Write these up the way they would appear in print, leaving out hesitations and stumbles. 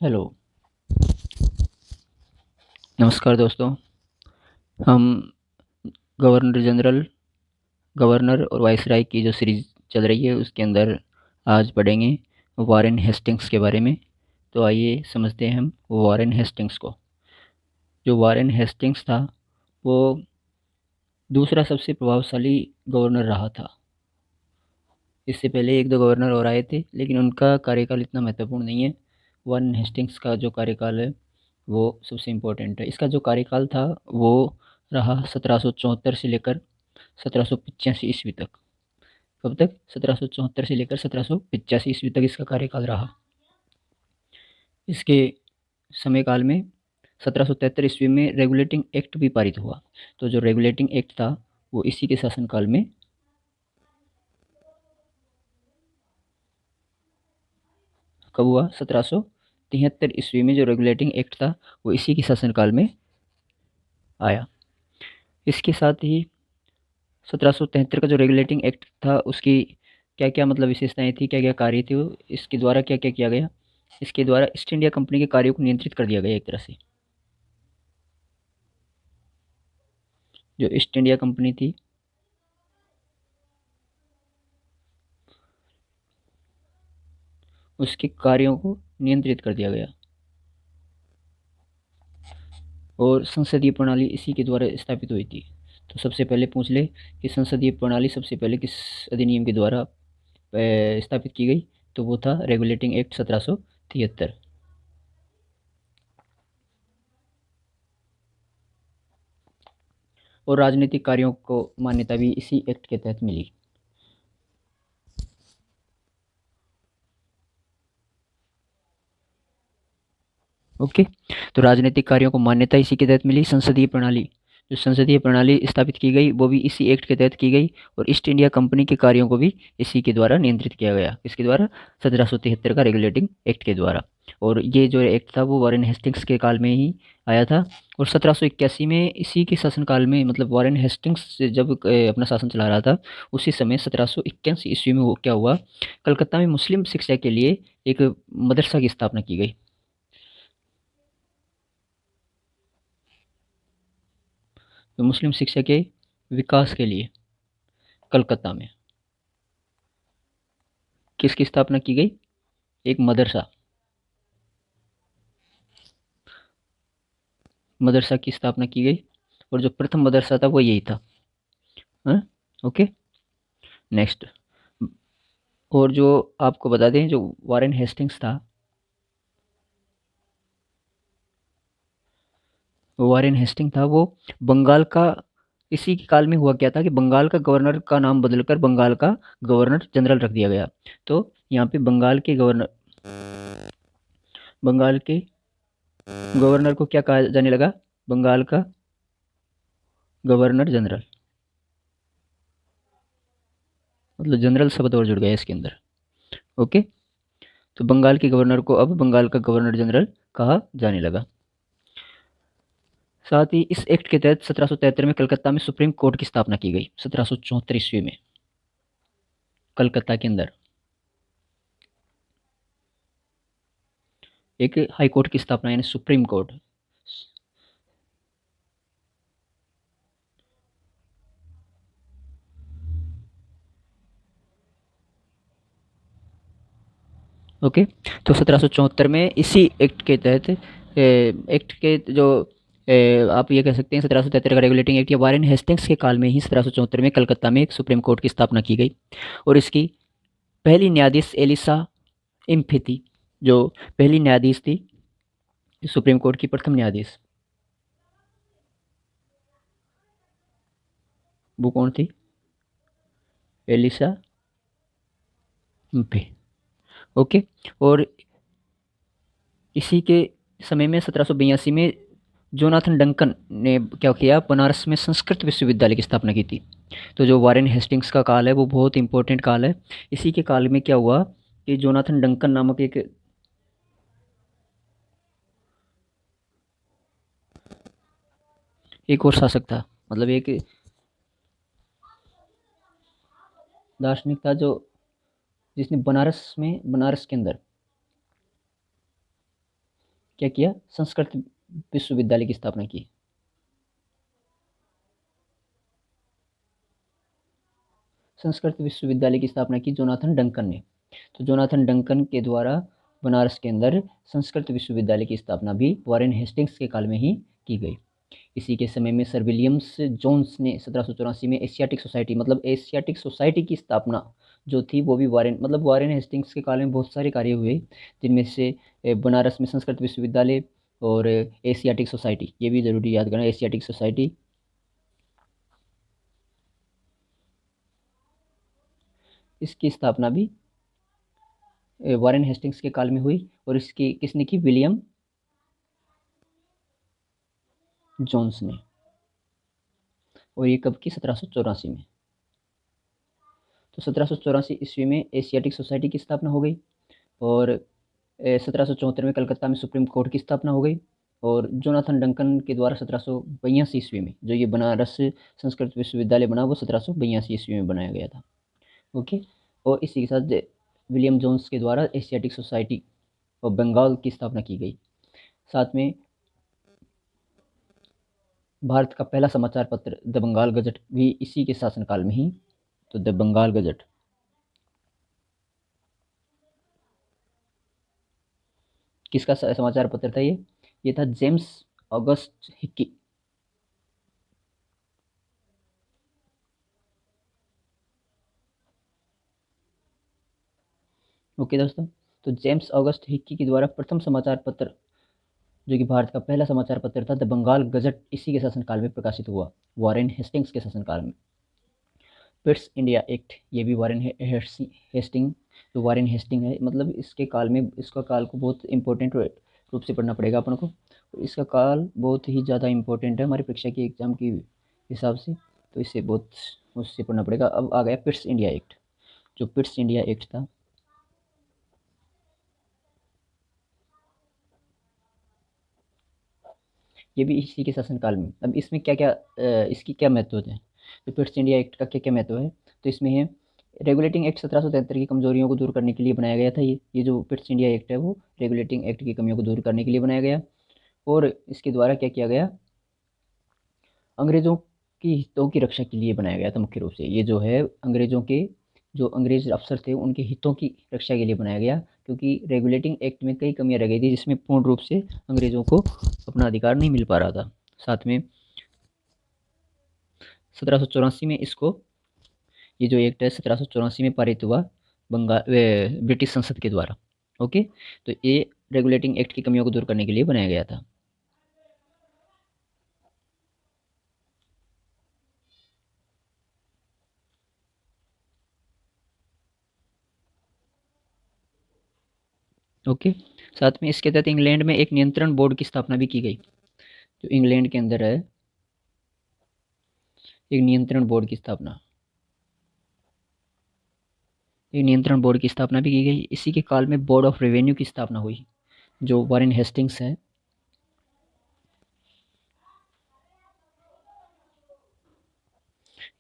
Hello. नमस्कार दोस्तों। हम गवर्नर जनरल, गवर्नर और वाइसराय की जो सीरीज चल रही है उसके अंदर आज पढ़ेंगे वॉरेन हेस्टिंग्स के बारे में। तो आइए समझते हैं हम वॉरेन हेस्टिंग्स को। जो वॉरेन हेस्टिंग्स था वो दूसरा सबसे प्रभावशाली गवर्नर रहा था। इससे पहले एक दो गवर्नर और आए थे लेकिन उनका कार्यकाल इतना महत्वपूर्ण नहीं है। वॉरेन हेस्टिंग्स का जो कार्यकाल है वो सबसे इम्पोर्टेंट है। इसका जो कार्यकाल था वो रहा 1774 से लेकर 1785 ईस्वी तक। कब तक? 1774 से लेकर 1785 ईस्वी तक इसका कार्यकाल रहा। इसके समय काल में 1773 ईस्वी में रेगुलेटिंग एक्ट भी पारित हुआ। तो जो रेगुलेटिंग एक्ट था वो इसी के शासनकाल में कब हुआ? 1773 ईस्वी में जो रेगुलेटिंग एक्ट था वो इसी के शासनकाल में आया। इसके साथ ही 1773 का जो रेगुलेटिंग एक्ट था उसकी क्या क्या मतलब विशेषताएं थी, क्या क्या कार्य थे, इसके द्वारा क्या क्या किया गया। इसके द्वारा ईस्ट इंडिया कंपनी के कार्यों को नियंत्रित कर दिया गया एक तरह से। जो ईस्ट इंडिया कंपनी थी उसके कार्यों को नियंत्रित कर दिया गया। और संसदीय प्रणाली इसी के द्वारा स्थापित हुई थी। तो सबसे पहले पूछ ले कि संसदीय प्रणाली सबसे पहले किस अधिनियम के द्वारा स्थापित की गई? तो वो था रेगुलेटिंग एक्ट 1773। और राजनीतिक कार्यों को मान्यता भी इसी एक्ट के तहत मिली। ओके। तो राजनीतिक कार्यों को मान्यता इसी के तहत मिली। संसदीय प्रणाली, जो संसदीय प्रणाली स्थापित की गई वो भी इसी एक्ट के तहत की गई। और ईस्ट इंडिया कंपनी के कार्यों को भी इसी के द्वारा नियंत्रित किया गया। इसके द्वारा 1773 का रेगुलेटिंग एक्ट के द्वारा। और ये जो एक्ट था वो वॉरेन हेस्टिंग्स के काल में ही आया था। और 1781 में इसी के शासनकाल में, मतलब वॉरेन हेस्टिंग्स जब अपना शासन चला रहा था उसी समय 1781 ईस्वी में वो क्या हुआ, कलकत्ता में मुस्लिम शिक्षा के लिए एक मदरसा की स्थापना की गई। तो मुस्लिम शिक्षा के विकास के लिए कलकत्ता में किसकी स्थापना की गई? एक मदरसा, मदरसा की स्थापना की गई। और जो प्रथम मदरसा था वो यही था। हाँ? ओके। नेक्स्ट। और जो आपको बता दें, जो वारेन हेस्टिंग्स था, वारेन हेस्टिंग था वो बंगाल का, इसी के काल में हुआ क्या था कि बंगाल का गवर्नर का नाम बदलकर बंगाल का गवर्नर जनरल रख दिया गया। तो यहाँ पे बंगाल के गवर्नर, बंगाल के गवर्नर को क्या कहा जाने लगा? बंगाल का गवर्नर जनरल। मतलब जनरल शब्द और जुड़ गया इसके अंदर। ओके। तो बंगाल के गवर्नर को अब बंगाल का गवर्नर जनरल कहा जाने लगा। साथ ही इस एक्ट के तहत 1773 में कलकत्ता में सुप्रीम कोर्ट की स्थापना की गई। 1774 ईस्वी में कलकत्ता के अंदर एक हाई कोर्ट की स्थापना, यानी सुप्रीम कोर्ट। ओके। तो 1774 में इसी एक्ट के तहत एक्ट के जो आप ये कह सकते हैं 1773 का रेगुलेटिंग एक्ट या वारेन हेस्टिंग्स के काल में ही 1774 में कलकत्ता में एक सुप्रीम कोर्ट की स्थापना की गई। और इसकी पहली न्यायाधीश एलिसा इम्फे थी। जो पहली न्यायाधीश थी सुप्रीम कोर्ट की, प्रथम न्यायाधीश, वो कौन थी? एलिसा इम्फे। ओके। और इसी के समय में 1782 में जोनाथन डंकन ने क्या किया, बनारस में संस्कृत विश्वविद्यालय की स्थापना की थी। तो जो वारेन हेस्टिंग्स का काल है वो बहुत इंपॉर्टेंट काल है। इसी के काल में क्या हुआ कि जोनाथन डंकन नामक एक और शासक था, मतलब एक दार्शनिक था जो, जिसने बनारस में, बनारस के अंदर क्या किया? संस्कृत विश्वविद्यालय की स्थापना की। संस्कृत विश्वविद्यालय की स्थापना की जोनाथन डंकन ने। तो जोनाथन डंकन के द्वारा बनारस के अंदर संस्कृत विश्वविद्यालय की स्थापना भी वॉरेन हेस्टिंग्स के काल में ही की गई। इसी के समय में सर विलियम्स जोन्स ने 1784 में एशियाटिक सोसाइटी, मतलब एशियाटिक सोसाइटी की स्थापना जो थी वो भी वॉरेन हेस्टिंग्स के काल में बहुत सारे कार्य हुए, जिनमें से बनारस में संस्कृत विश्वविद्यालय और एशियाटिक सोसाइटी, ये भी जरूरी याद करना, एशियाटिक सोसाइटी, इसकी स्थापना भी वॉरेन हेस्टिंग्स के काल में हुई। और इसकी किसने की? विलियम जोन्स ने। और ये कब की? 1784 में। तो 1784 ईस्वी में एशियाटिक सोसाइटी की स्थापना हो गई। और 1774 में कलकत्ता में सुप्रीम कोर्ट की स्थापना हो गई। और जोनाथन डंकन के द्वारा 1782 ईस्वी में जो ये बनारस संस्कृत विश्वविद्यालय बना वो 1782 ईस्वी में बनाया गया था। ओके। और इसी के साथ विलियम जोन्स के द्वारा एशियाटिक सोसाइटी और बंगाल की स्थापना की गई। साथ में भारत का पहला समाचार पत्र द बंगाल गजट भी इसी के शासनकाल में ही। तो द बंगाल गजट किसका समाचार पत्र था? ये था जेम्स ऑगस्ट हिक्की। ओके दोस्तों, तो जेम्स ऑगस्ट हिक्की के द्वारा प्रथम समाचार पत्र, जो कि भारत का पहला समाचार पत्र था, द बंगाल गजट, इसी के शासनकाल में प्रकाशित हुआ, वॉरेन हेस्टिंग्स के शासनकाल में। पिट्स इंडिया एक्ट, ये भी वॉरेन हेस्टिंग, जो वॉरेन हेस्टिंग है, मतलब इसके काल में, इसका काल को बहुत इंपॉर्टेंट रूप से पढ़ना पड़ेगा अपन को। इसका काल बहुत ही ज़्यादा इंपॉर्टेंट है हमारी परीक्षा की एग्जाम की हिसाब से, तो इसे बहुत उससे पढ़ना पड़ेगा। अब आ गया पिट्स इंडिया एक्ट। जो पिट्स इंडिया एक्ट था, ये भी इसी के शासनकाल में। अब इसमें क्या क्या इसकी क्या महत्व है? तो पिट्स इंडिया एक्ट का क्या क्या महत्व है? तो इसमें है रेगुलेटिंग एक्ट 1773 की कमजोरियों को दूर करने के लिए बनाया गया था। ये जो पिट्स इंडिया एक्ट है वो रेगुलेटिंग एक्ट की कमियों को दूर करने के लिए बनाया गया। और इसके द्वारा क्या किया गया? अंग्रेजों की हितों की रक्षा के लिए बनाया गया था। मुख्य रूप से ये जो है अंग्रेजों के, जो अंग्रेज अफसर थे उनके हितों की रक्षा के लिए बनाया गया, क्योंकि रेगुलेटिंग एक्ट में कई कमियां रह गई थी जिसमें पूर्ण रूप से अंग्रेजों को अपना अधिकार नहीं मिल पा रहा था। साथ में 1784 में इसको, ये जो एक्ट है 1784 में पारित हुआ ब्रिटिश संसद के द्वारा। ओके, तो ये रेगुलेटिंग एक्ट की कमियों को दूर करने के लिए बनाया गया था। ओके, साथ में इसके तहत इंग्लैंड में एक नियंत्रण बोर्ड की स्थापना भी की गई। जो इंग्लैंड के अंदर है, एक नियंत्रण बोर्ड की स्थापना, एक नियंत्रण बोर्ड की स्थापना भी की गई। इसी के काल में बोर्ड ऑफ रेवेन्यू की स्थापना हुई, जो वॉरेन हेस्टिंग्स है।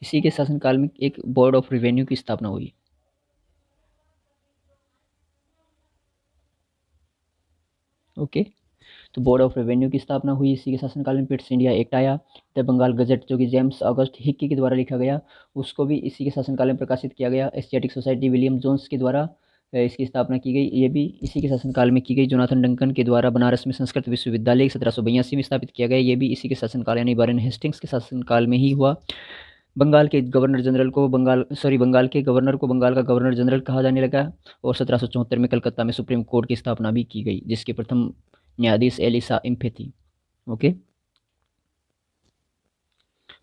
इसी के शासनकाल में एक बोर्ड ऑफ रेवेन्यू की स्थापना हुई। ओके, तो बोर्ड ऑफ रेवेन्यू की स्थापना हुई इसी के शासनकाल में। पिट्स इंडिया एक्ट आया। द बंगाल गजट, जो कि जेम्स ऑगस्ट हिक्की के द्वारा लिखा गया, उसको भी इसी के शासनकाल में प्रकाशित किया गया। एशियाटिक सोसाइटी विलियम जोन्स के द्वारा इसकी स्थापना की गई, ये भी इसी के शासनकाल में की गई। जोनाथन डंकन के द्वारा बनारस में संस्कृत विश्वविद्यालय 1782 में स्थापित किया गया, ये भी इसी के शासनकाल यानी वॉरेन हेस्टिंग्स के शासनकाल में ही हुआ। बंगाल के गवर्नर को बंगाल का गवर्नर जनरल कहा जाने लगा। और 1774 में कलकत्ता में सुप्रीम कोर्ट की स्थापना भी की गई, जिसके प्रथम न्यायाधीश एलिसा इम्फे थी। ओके,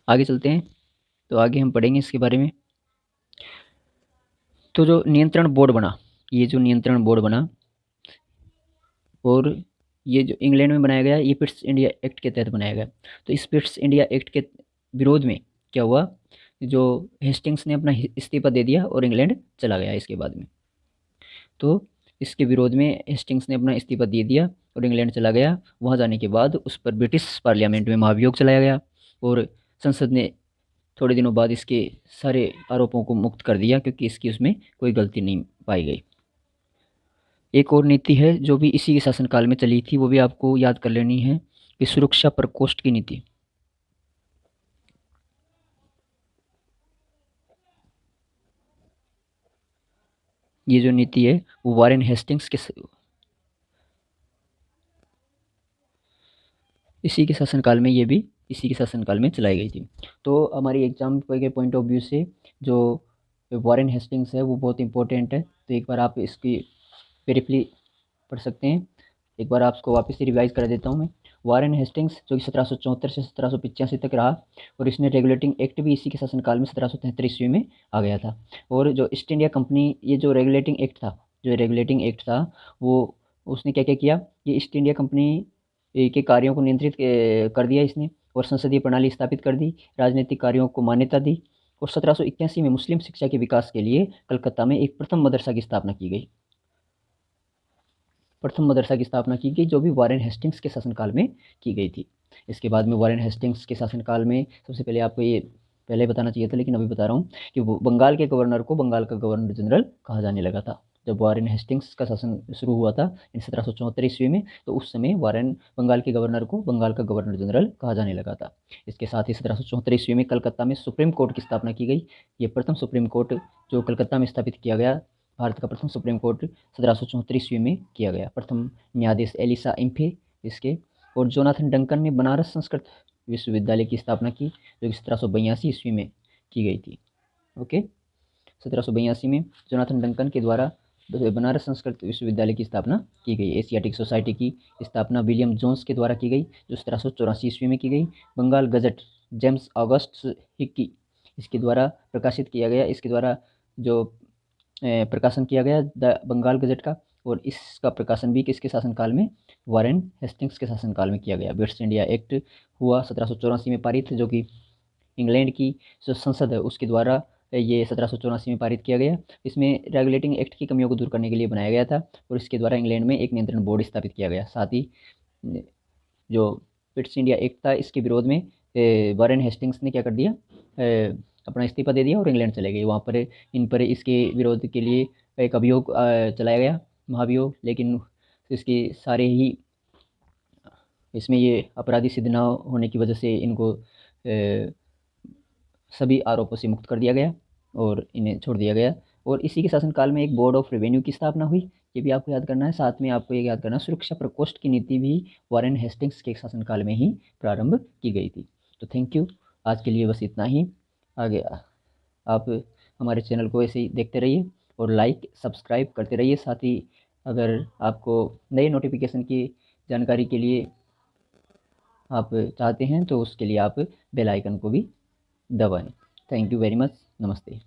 आगे चलते हैं, तो आगे हम पढ़ेंगे इसके बारे में। तो जो नियंत्रण बोर्ड बना, ये जो नियंत्रण बोर्ड बना, और ये जो इंग्लैंड में बनाया गया, ये पिट्स इंडिया एक्ट के तहत बनाया गया। तो इस पिट्स इंडिया एक्ट के विरोध में क्या हुआ? जो हेस्टिंग्स ने अपना इस्तीफा दे दिया और इंग्लैंड चला गया इसके बाद में। तो इसके विरोध में हेस्टिंग्स ने अपना इस्तीफा दे दिया और इंग्लैंड चला गया। वहाँ जाने के बाद उस पर ब्रिटिश पार्लियामेंट में महाभियोग चलाया गया, और संसद ने थोड़े दिनों बाद इसके सारे आरोपों को मुक्त कर दिया, क्योंकि इसकी उसमें कोई गलती नहीं पाई गई। एक और नीति है जो भी इसी के शासनकाल में चली थी, वो भी आपको याद कर लेनी है, कि सुरक्षा प्रकोष्ठ की नीति। ये जो नीति है वो वारेन हेस्टिंग्स के इसी के शासनकाल में, ये भी इसी के शासनकाल में चलाई गई थी। तो हमारी एग्जाम के पॉइंट ऑफ व्यू से जो वारेन हेस्टिंग्स है वो बहुत इंपॉर्टेंट है। तो एक बार आप इसकी ब्रीफली पढ़ सकते हैं। एक बार आपको वापस से रिवाइज कर देता हूँ मैं। वारेन हेस्टिंग्स जो कि 1774 से 1785 तक रहा, और इसने रेगुलेटिंग एक्ट भी इसी के शासनकाल में 1773 ईस्वी में आ गया था। और जो ईस्ट इंडिया कंपनी, ये जो रेगुलेटिंग एक्ट था, वो उसने क्या क्या किया, ये ईस्ट इंडिया कंपनी के कार्यों को नियंत्रित कर दिया इसने, और संसदीय प्रणाली स्थापित कर दी, राजनीतिक कार्यों को मान्यता दी। और 1781 में मुस्लिम शिक्षा के विकास के लिए कलकत्ता में एक प्रथम मदरसा की स्थापना की गई। जो भी वारेन हेस्टिंग्स के शासनकाल में की गई थी। इसके बाद में वारेन हेस्टिंग्स के शासनकाल में सबसे पहले आपको ये पहले बताना चाहिए था, लेकिन अभी बता रहा हूँ, कि वो बंगाल के गवर्नर को बंगाल का गवर्नर जनरल कहा जाने लगा था। जब वारेन हेस्टिंग्स का शासन शुरू हुआ था इन 1774 ईस्वी में, तो उस समय वारेन बंगाल के गवर्नर को बंगाल का गवर्नर जनरल कहा जाने लगा था। इसके साथ ही 1774 ईस्वी में कलकत्ता में सुप्रीम कोर्ट की स्थापना की गई। ये प्रथम सुप्रीम कोर्ट जो कलकत्ता में स्थापित किया गया, भारत का प्रथम सुप्रीम कोर्ट 1774 ईस्वी में किया गया। प्रथम न्यायाधीश एलिसा इम्फे इसके। और जोनाथन डंकन ने बनारस संस्कृत विश्वविद्यालय की स्थापना की, जो कि 1782 ईस्वी में की गई थी। ओके, 1782 में जोनाथन डंकन के द्वारा बनारस संस्कृत विश्वविद्यालय की स्थापना की गई। एशियाटिक सोसाइटी की स्थापना विलियम जोन्स के द्वारा की गई, जो 1784 ईस्वी में की गई। Bengal gazette James August Hicky इसके द्वारा प्रकाशित किया गया। इसके द्वारा जो प्रकाशन किया गया द बंगाल गजट का, और इसका प्रकाशन भी किसके शासनकाल में, वारेन हेस्टिंग्स के शासनकाल में किया गया। वेस्ट इंडिया एक्ट हुआ 1784 में पारित, जो कि इंग्लैंड की जो संसद है उसके द्वारा ये 1784 में पारित किया गया। इसमें रेगुलेटिंग एक्ट की कमियों को दूर करने के लिए बनाया गया था, और इसके द्वारा इंग्लैंड में एक नियंत्रण बोर्ड स्थापित किया गया। साथ ही जो पिट्स इंडिया एक्ट था, इसके विरोध में वारेन हेस्टिंग्स ने क्या कर दिया, अपना इस्तीफा दे दिया और इंग्लैंड चले गए। वहाँ पर इन पर इसके विरोध के लिए एक अभियोग चलाया गया, महाभियोग, लेकिन इसके सारे ही इसमें ये अपराधी सिद्ध न होने की वजह से इनको सभी आरोपों से मुक्त कर दिया गया और इन्हें छोड़ दिया गया। और इसी के शासनकाल में एक बोर्ड ऑफ रेवेन्यू की स्थापना हुई, ये भी आपको याद करना है। साथ में आपको ये याद करना है, सुरक्षा प्रकोष्ठ की नीति भी वारेन हेस्टिंग्स के शासनकाल में ही प्रारंभ की गई थी। तो थैंक यू, आज के लिए बस इतना ही। आगे आप हमारे चैनल को ऐसे ही देखते रहिए और लाइक सब्सक्राइब करते रहिए। साथ ही अगर आपको नए नोटिफिकेशन की जानकारी के लिए आप चाहते हैं, तो उसके लिए आप बेल आइकन को भी दबाएं। Thank you very much. नमस्ते।